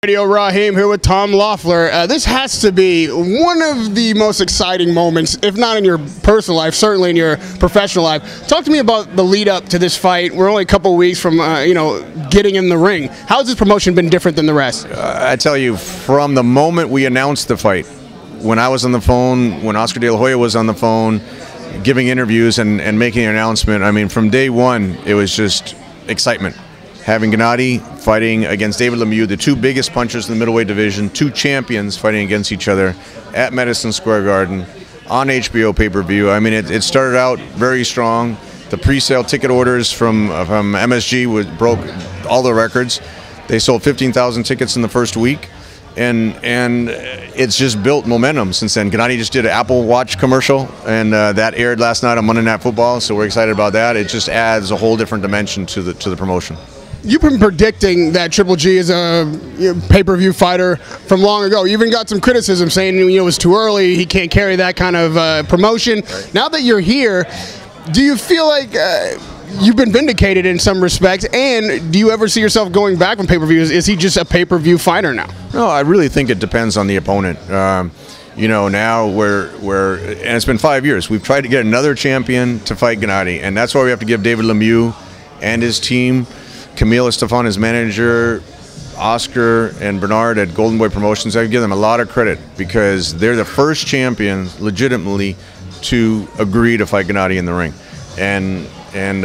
Radio Raheem here with Tom Loeffler. This has to be one of the most exciting moments, if not in your personal life, certainly in your professional life. Talk to me about the lead up to this fight. We're only a couple weeks from, getting in the ring. How has this promotion been different than the rest? I tell you, from the moment we announced the fight, when I was on the phone, when Oscar De La Hoya was on the phone, giving interviews and making an announcement, I mean, from day one, it was just excitement. Having Gennady fighting against David Lemieux, the two biggest punchers in the middleweight division, two champions fighting against each other at Madison Square Garden on HBO pay-per-view. I mean, it started out very strong. The pre-sale ticket orders from MSG broke all the records. They sold 15,000 tickets in the first week, and it's just built momentum since then. Gennady just did an Apple Watch commercial, and that aired last night on Monday Night Football, so we're excited about that. It just adds a whole different dimension to the promotion. You've been predicting that Triple G is a pay-per-view fighter from long ago. You even got some criticism saying it was too early, he can't carry that kind of promotion. Right. Now that you're here, do you feel like you've been vindicated in some respects, and do you ever see yourself going back from pay-per-views? Is he just a pay-per-view fighter now? No, I really think it depends on the opponent. Now and it's been 5 years. We've tried to get another champion to fight Gennady, and that's why we have to give David Lemieux and his team, Camille Estefan, his manager, Oscar and Bernard at Golden Boy Promotions, I give them a lot of credit because they're the first champion legitimately to agree to fight Gennady in the ring. And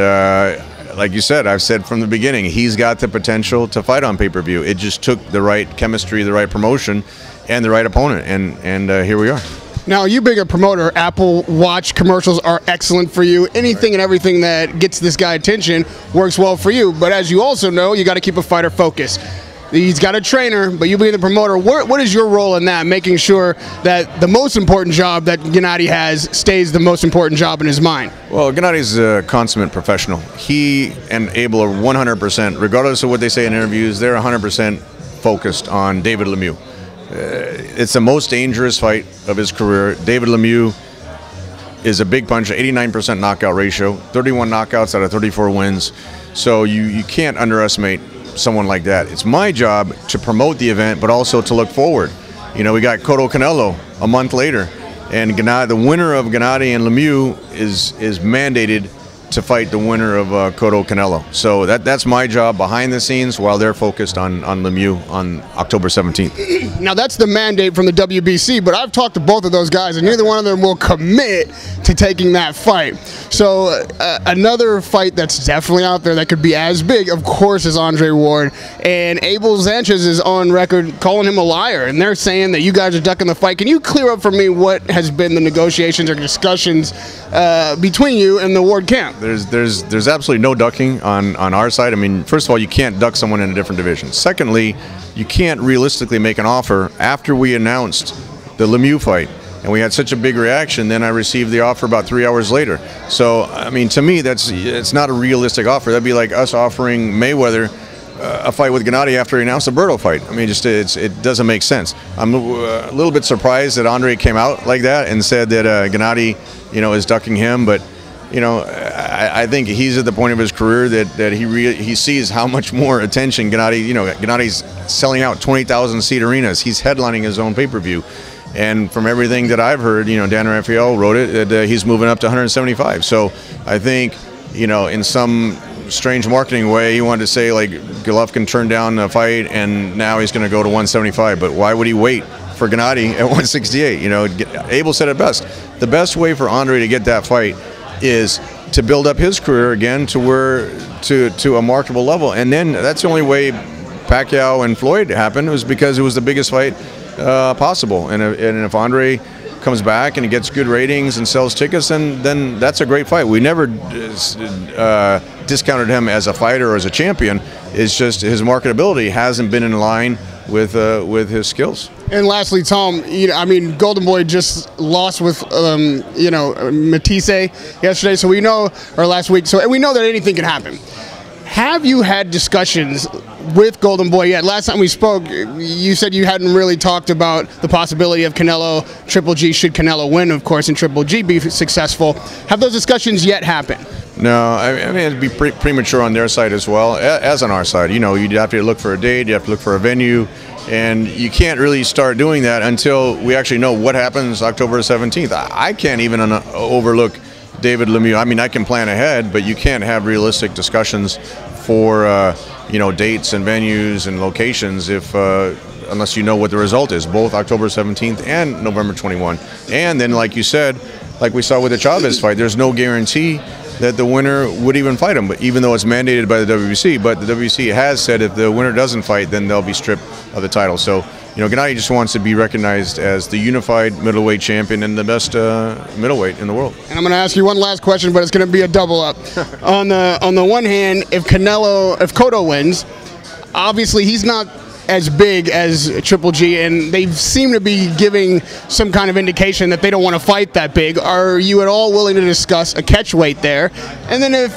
like you said, I've said from the beginning, he's got the potential to fight on pay-per-view. It just took the right chemistry, the right promotion, and the right opponent, and here we are. Now, you being a promoter, Apple Watch commercials are excellent for you. Anything and everything that gets this guy attention works well for you. But as you also know, you got to keep a fighter focused. He's got a trainer, but you being the promoter, what is your role in that, making sure that the most important job that Gennady has stays the most important job in his mind? Well, Gennady's a consummate professional. He and Abel are 100%, regardless of what they say in interviews, they're 100% focused on David Lemieux. It's the most dangerous fight of his career. David Lemieux is a big puncher, 89% knockout ratio, 31 knockouts out of 34 wins. So you can't underestimate someone like that. It's my job to promote the event, but also to look forward. We got Cotto Canelo a month later, and Gennady, the winner of Gennady and Lemieux is mandated to fight the winner of Cotto Canelo. So that's my job behind the scenes while they're focused on Lemieux on October 17th. Now that's the mandate from the WBC, but I've talked to both of those guys and neither one of them will commit to taking that fight. So another fight that's definitely out there that could be as big, of course, is Andre Ward. And Abel Sanchez is on record calling him a liar, and they're saying that you guys are ducking the fight. Can you clear up for me what has been the negotiations or discussions between you and the Ward camp? There's absolutely no ducking on our side. I mean, first of all, you can't duck someone in a different division. Secondly, you can't realistically make an offer after we announced the Lemieux fight, and we had such a big reaction. Then I received the offer about 3 hours later. So, I mean, to me, it's not a realistic offer. That'd be like us offering Mayweather a fight with Gennady after he announced the Berto fight. I mean, it doesn't make sense. I'm a little bit surprised that Andre came out like that and said that Gennady, is ducking him, but. I think he's at the point of his career that he sees how much more attention Gennady's selling out 20,000 seat arenas. He's headlining his own pay-per-view, and from everything that I've heard, Dan Raphael wrote it that he's moving up to 175. So I think in some strange marketing way, he wanted to say like Golovkin turned down a fight and now he's going to go to 175. But why would he wait for Gennady at 168? Abel said it best. The best way for Andre to get that fight is to build up his career again to a marketable level, and then that's the only way Pacquiao and Floyd happened, was because it was the biggest fight possible. And if Andre comes back and he gets good ratings and sells tickets, then that's a great fight. We never discounted him as a fighter or as a champion. It's just his marketability hasn't been in line with his skills. And lastly, Tom, Golden Boy just lost with Matisse yesterday, so we know, or last week, so we know that anything can happen. Have you had discussions with Golden Boy yet? Last time we spoke, you said you hadn't really talked about the possibility of Canelo, Triple G, should Canelo win, of course, and Triple G be successful. Have those discussions yet happened? No, I mean, it'd be premature on their side as well as on our side. You'd have to look for a date, you have to look for a venue, And you can't really start doing that until we actually know what happens October 17th. I can't even overlook David Lemieux. I mean, I can plan ahead, but you can't have realistic discussions for dates and venues and locations unless you know what the result is, both October 17th and November 21. And then, like you said, like we saw with the Chavez fight, there's no guarantee that the winner would even fight him, but even though it's mandated by the WBC. But the WBC has said if the winner doesn't fight, then they'll be stripped of the title. So, Gennady just wants to be recognized as the unified middleweight champion and the best middleweight in the world. And I'm going to ask you one last question, but it's going to be a double up. On the one hand, if Cotto wins, obviously he's not as big as Triple G, and they seem to be giving some kind of indication that they don't want to fight that big. Are you at all willing to discuss a catchweight there? And then if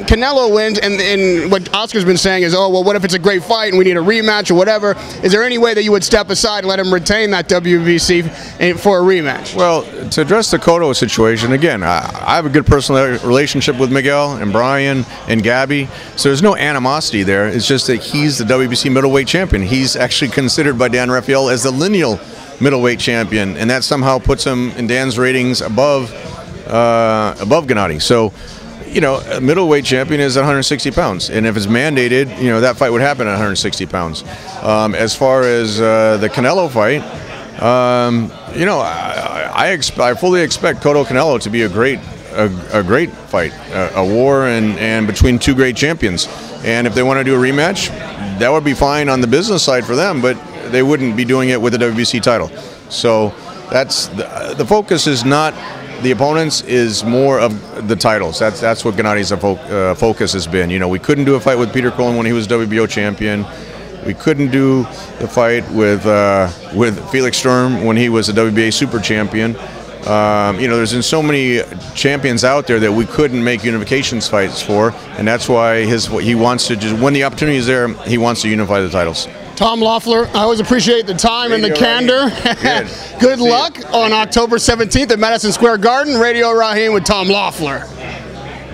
Canelo wins, and what Oscar's been saying is, oh, well, what if it's a great fight and we need a rematch or whatever? Is there any way that you would step aside and let him retain that WBC for a rematch? Well, to address the Cotto situation, again, I have a good personal relationship with Miguel and Brian and Gabby, so there's no animosity there. It's just that he's the WBC middleweight champion. He's actually considered by Dan Rafael as the lineal middleweight champion, and that somehow puts him in Dan's ratings above Gennady. So, a middleweight champion is 160 pounds, and if it's mandated, that fight would happen at 160 pounds. As far as the Canelo fight, I fully expect Cotto Canelo to be a great fight, a war and between two great champions. And if they want to do a rematch, that would be fine on the business side for them, but they wouldn't be doing it with the WBC title. So that's the focus is not the opponents, is more of the titles. That's what Gennady's focus has been. We couldn't do a fight with Peter Cullen when he was WBO champion. We couldn't do the fight with Felix Sturm when he was a WBA super champion. There's been so many champions out there that we couldn't make unifications fights for, and that's why he wants to just, when the opportunity is there, he wants to unify the titles. Tom Loeffler, I always appreciate the time and the candor. Good luck on October 17th at Madison Square Garden. Radio Raheem with Tom Loeffler.